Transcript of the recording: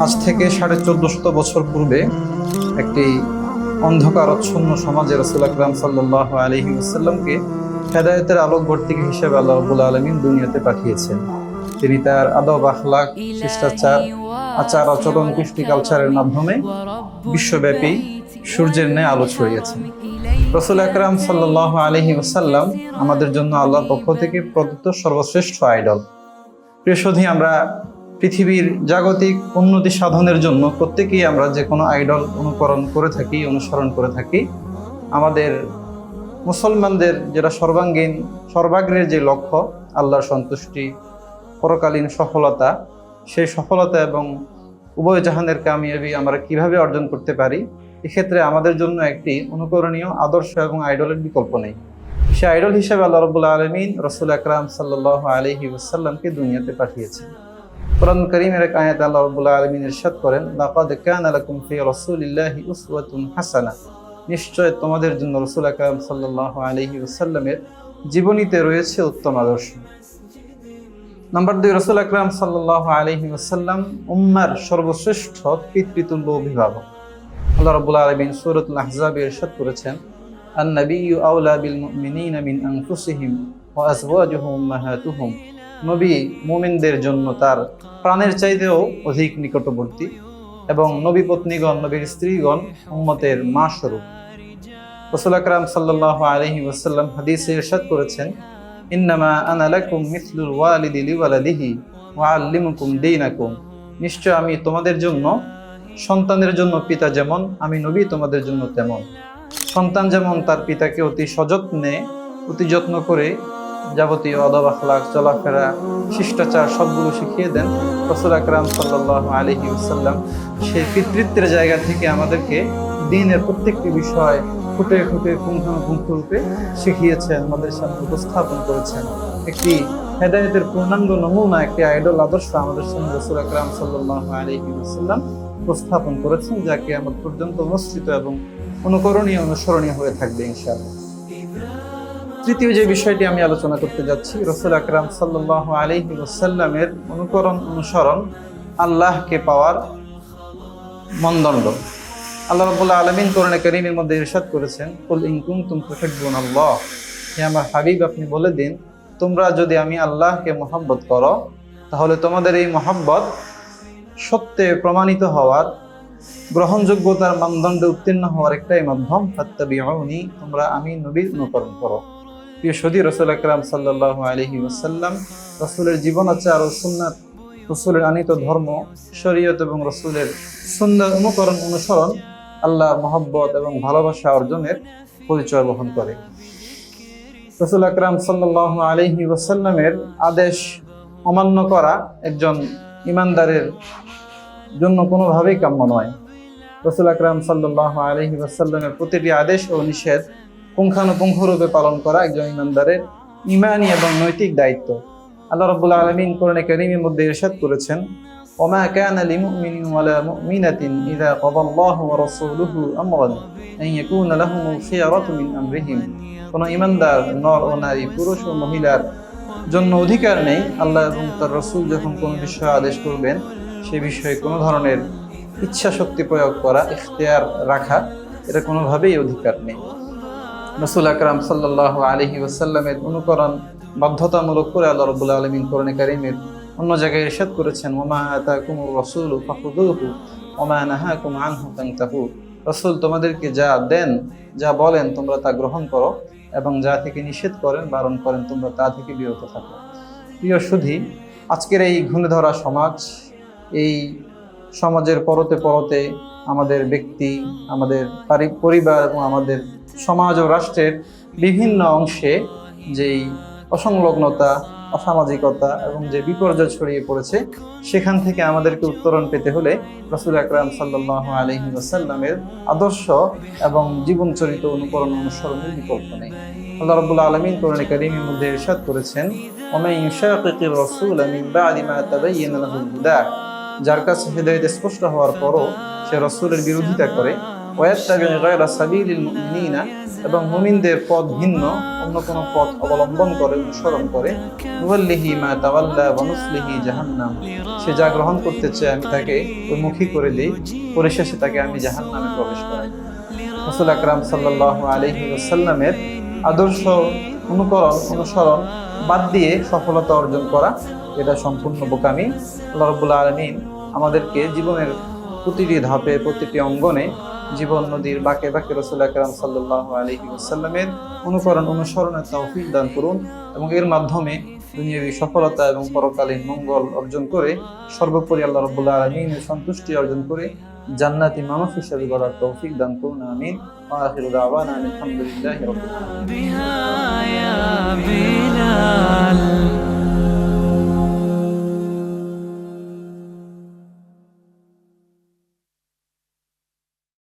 আজ থেকে 1450 বছর পূর্বে একটি অন্ধকারাচ্ছন্ন সমাজে রাসূল আকরাম সাল্লাল্লাহু আলাইহি ওয়াসাল্লামকে হেদায়েতের আলোকবর্তিকা হিসেবে আল্লাহ রাব্বুল আলামিন দুনিয়াতে পাঠিয়েছেন। তিনি তার আদব, আখলাক, শিষ্টাচার, আচার আচরণ, কৃষ্টি কালচারের মাধ্যমে বিশ্বব্যাপী সূর্যের ন্যায় আলো ছড়িয়েছেন। রাসূল আকরাম সাল্লাল্লাহু আলাইহি ওয়াসাল্লাম আমাদের জন্য আল্লাহর পক্ষ থেকে প্রদত্ত সর্বশ্রেষ্ঠ আইডল। প্রিয় সুধী, আমরা পৃথিবীর জাগতিক উন্নতি সাধনের জন্য প্রত্যেকেই আমরা যে কোনো আইডল অনুকরণ করে থাকি, অনুসরণ করে থাকি। আমাদের মুসলমানদের যেটা সর্বাগ্রের যে লক্ষ্য, আল্লাহর সন্তুষ্টি, পরকালীন সফলতা, সেই সফলতা এবং উভয় জাহানের কামিয়াবি আমরা কিভাবে অর্জন করতে পারি, এক্ষেত্রে আমাদের জন্য একটি অনুকরণীয় আদর্শ এবং আইডলের বিকল্প নেই। সে আইডল হিসেবে আল্লাহ রাব্বুল আলামিন রাসূল আকরাম সাল্লাল্লাহু আলাইহি ওয়াসাল্লামকে দুনিয়াতে পাঠিয়েছেন। কোরআন কারীমের এক আয়াতে আল্লাহ রাব্বুল আলামিন ইরশাদ করেন, লাকাদ কানা লাকুম ফি রাসূলিল্লাহি উসওয়াতুন হাসানাহ, নিশ্চয় তোমাদের জন্য রাসূল আকরাম সাল্লাল্লাহু আলাইহি ওয়াসাল্লামের জীবনীতে রয়েছে উত্তম আদর্শ। নাম্বার 2, রাসূল আকরাম সাল্লাল্লাহু আলাইহি ওয়াসাল্লাম উম্মার সর্বশ্রেষ্ঠ পিতৃতুল্য অভিভাবক। আল্লাহ রাব্বুল আলামিন সূরাতুল আহজাবে ইরশাদ করেছেন, আন-নাবিয়্যু আওলা বিল মুমিনিনা মিন আনফুসিহিম ওয়া আজওয়াজুহু উম্মাহাতুহুম, নবী মুমিনদের জন্য তার প্রাণের চাইতেও অধিক নিকটবর্তী এবং নবী পত্নীগণ, নবীর স্ত্রীগণ উম্মতের মা স্বরূপ। রাসূল আকরাম সাল্লাল্লাহু আলাইহি ওয়াসাল্লাম হাদিসে ইরশাদ করেছেন, ইন্নামা আনা লাকুম মিসলুল ওয়ালিদি লিওয়ালাদিহি ওয়া আল্লিমুকুম দীনাকুম, নিশ্চয় আমি তোমাদের জন্য সন্তানের জন্য পিতা যেমন, আমি নবী তোমাদের জন্য তেমন। সন্তান যেমন তার পিতাকে অতি সযত্নে, অতি যত্ন করে যাবতীয় আদব, আখলাক, চলাফেরা, শিষ্টাচার সবগুলো শিখিয়ে দেন, রাসূল আকরাম সাল্লাল্লাহু আলাইহি ওয়াসাল্লাম সেই পিতৃত্বের জায়গা থেকে আমাদেরকে দ্বীনের প্রত্যেকটি বিষয় ফুটে ফুটে পুঙ্খানুপুঙ্খরূপে শিখিয়েছেন, আমাদের সামনে উপস্থাপন করেছেন। একটি হেদায়েতের পূর্ণাঙ্গ নমুনা, একটি আইডল আদর্শ আমাদের সামনে রাসূল আকরাম সাল্লাল্লাহু আলাইহি ওয়াসাল্লাম উপস্থাপন করেছেন, যা কিয়ামত পর্যন্ত অনুসৃত এবং অনুকরণীয়, অনুসরণীয় হয়ে থাকবে ইনশাআল্লাহ। তৃতীয় যে বিষয়টি আমি আলোচনা করতে যাচ্ছি, রাসূল আকরাম সাল্লাল্লাহু আলাইহি ওয়াসাল্লামের অনুকরণ, অনুসরণ আল্লাহকে পাওয়ার মানদণ্ড। আল্লাহ রাব্বুল আলামিন কোরআনে কারীমের মধ্যে ইরশাদ করেছেন, কুল ইন কুনতুম তুহিব্বুনাল্লাহ, হে আমার হাবিব আপনি বলে দিন, তোমরা যদি আমি আল্লাহকে মহব্বত করো, তাহলে তোমাদের এই মহব্বত সত্যে প্রমাণিত হওয়ার, গ্রহণযোগ্যতার মানদণ্ডে উত্তীর্ণ হওয়ার একটাই মাধ্যম, ফাত্তাবিউনি, তোমরা আমি নবীর অনুকরণ করো। প্রিয় সুধী, রাসূল আকরাম সাল্লাল্লাহু আলাইহি ওয়াসাল্লাম রাসূলের জীবনাচার ও সুন্নাত, রাসূলের আনিত ধর্ম, শরীয়ত এবং রাসূলের সুন্নাহ অনুকরণ, অনুসরণ আল্লাহর মহব্বত এবং ভালোবাসা অর্জনের পরিচয় বহন করে। রাসূল আকরাম সাল্লাল্লাহু আলাইহি ওয়াসাল্লামের আদেশ অমান্য করা একজন ঈমানদারের জন্য কোনোভাবেই কাম্য নয়। রাসূল আকরাম সাল্লাল্লাহু আলাইহি ওয়াসাল্লামের প্রতিটি আদেশ ও নিষেধ পুঙ্খানুপুঙ্খরূপে পালন করা একজন ঈমানদারের ঈমানী এবং নৈতিক দায়িত্ব। আল্লাহ রাব্বুল আলামিন কোরআনে কারীমের মধ্যে ইরশাদ করেছেন, ওমা কানা লিমুমিনিন ওয়ালা মুমিনাতিন ইযা কাদাল্লাহু ওয়া রাসূলুহু আমরান আন ইয়াকুনা লাহুমুল খিয়ারাতু মিন আমরিহিম, কোন ঈমানদার নর ও নারী, পুরুষ ও মহিলার জন্য অধিকার নেই আল্লাহ এবং তার রাসূল যখন কোনো বিষয়ে আদেশ করবেন সে বিষয়ে কোনো ধরনের ইচ্ছা শক্তি প্রয়োগ করা, ইখতিয়ার রাখা, এটা কোনোভাবেই অধিকার নেই। রাসূল আকরাম সাল্লাল্লাহু আলাইহি ওয়াসাল্লামের অনুকরণ বাধ্যতামূলক করে আল্লাহ রাব্বুল আলামিন কোরআনে কারীমের অন্য জায়গায় ইরশাদ করেছেন, ওমা আতাকুমুর রাসূলু ফাখুযুহু ওমা নাহাকুম আনহু ফান্তাহু, রাসূল তোমাদেরকে যা দেন, যা বলেন তোমরা তা গ্রহণ করো এবং যা থেকে নিষেধ করেন, বারণ করেন তোমরা তা থেকে বিরত থাকো। প্রিয় সুধী, আজকের এই ঘুণে ধরা সমাজ, এই সমাজের পরতে পরতে আমাদের ব্যক্তি, আমাদের পরিবার এবং আমাদের সমাজ ও রাষ্ট্রের বিভিন্ন অংশে যেই অসংলগ্নতা, অসামাজিকতা এবং যে বিপর্যয় ছড়িয়ে পড়েছে, সেখান থেকে আমাদেরকে উত্তরণ পেতে হলে রাসূল আকরাম সাল্লাল্লাহু আলাইহি ওয়াসাল্লামের আদর্শ এবং জীবনচরিত অনুকরণ, অনুসরণের বিকল্প নেই। আল্লাহ রাব্বুল আলামিন কোরআনে কারীমের মধ্যে ইরশাদ করেছেন, ওমা ইউশাকিকির রাসূল মিন বা'দি মা তাবায়্যানা লাহুল হুদা, যার কাছে হেদায়েত স্পষ্ট হওয়ার পরও সে রাসূলের বিরোধিতা করে, ওয়াত্তাবি গায়রা সাবিলিল মুমিনিনা, এবং মুমিনদের পথ ভিন্ন অন্য কোনো পথ অবলম্বন করে, অনুসরণ করে, নুওয়াল্লিহি মা তাওয়াল্লা ওয়া নুসলিহি জাহান্নাম, সে যা গ্রহণ করতে চায় আমি তাকে মুখী করে দিই, পরিশেষে তাকে আমি জাহান্নামে প্রবেশ করাই। রাসূল আকরাম সাল্লাল্লাহু আলাইহি ওয়াসাল্লামের আদর্শ অনুসরণ বাদ দিয়ে সফলতা অর্জন করা, এটা সম্পূর্ণ বোকামি। আল্লাহ রাব্বুল আলামিন আমাদেরকে জীবনের প্রতিটি ধাপে, প্রতিটি অঙ্গনে, জীবন নদীর বাঁকে বাঁকে রাসূল আকরাম সাল্লাল্লাহু আলাইহি ওয়াসাল্লামের অনুসরণের তৌফিক দান করুন, এবং এর মাধ্যমে দুনিয়াবী সফলতা এবং পরকালীন মঙ্গল অর্জন করে সর্বোপরি আল্লাহ রাব্বুল আলামিনের সন্তুষ্টি অর্জন করে জান্নাতি মানুষ হিসেবে গড়ার তৌফিক দান করুন। আমিন। ওয়া আখিরু দাওয়ানা আলহামদুলিল্লাহি রাব্বিল আলামিন।